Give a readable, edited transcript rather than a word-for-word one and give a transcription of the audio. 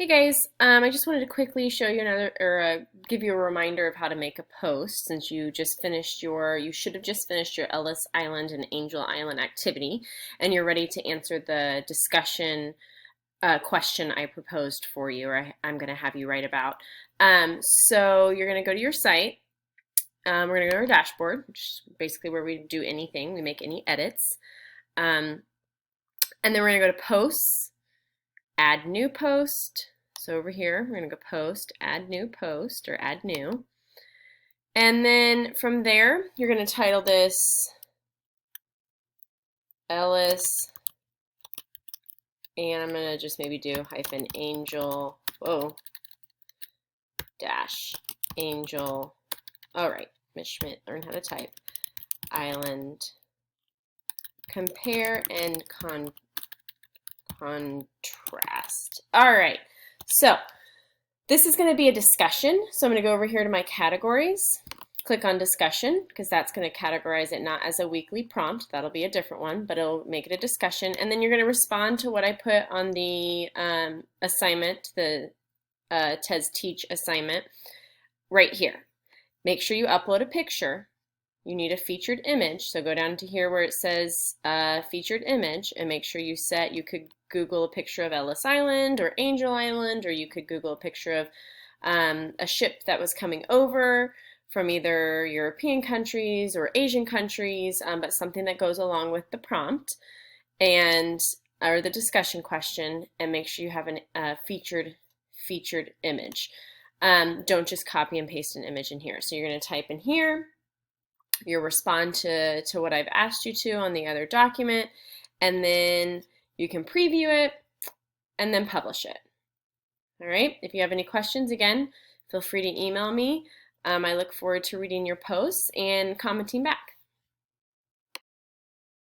Hey guys, I just wanted to quickly show you give you a reminder of how to make a post since you should have just finished your Ellis Island and Angel Island activity and you're ready to answer the discussion question I proposed for you, or I'm going to have you write about. So you're going to go to your site. We're going to go to our dashboard, which is basically where we do anything, we make any edits. And then we're going to go to posts, add new post. So over here, we're going to go post, add new post, or add new. And then from there, you're going to title this Ellis, and I'm going to just maybe do hyphen angel, dash angel. All right, Miss Schmidt, learn how to type. Island, compare and contrast. All right, so this is going to be a discussion. So I'm going to go over here to my categories, click on discussion, because that's going to categorize it not as a weekly prompt. That'll be a different one, but it'll make it a discussion. And then you're going to respond to what I put on the assignment, the TES Teach assignment right here. Make sure you upload a picture. You need a featured image. So go down to here where it says featured image and make sure you could Google a picture of Ellis Island or Angel Island, or you could Google a picture of a ship that was coming over from either European countries or Asian countries, but something that goes along with the prompt or the discussion question, and make sure you have a featured image. Don't just copy and paste an image in here. So you're going to type in here, you'll respond to what I've asked you to on the other document, and then you can preview it and then publish it. All right, if you have any questions, again, feel free to email me. I look forward to reading your posts and commenting back.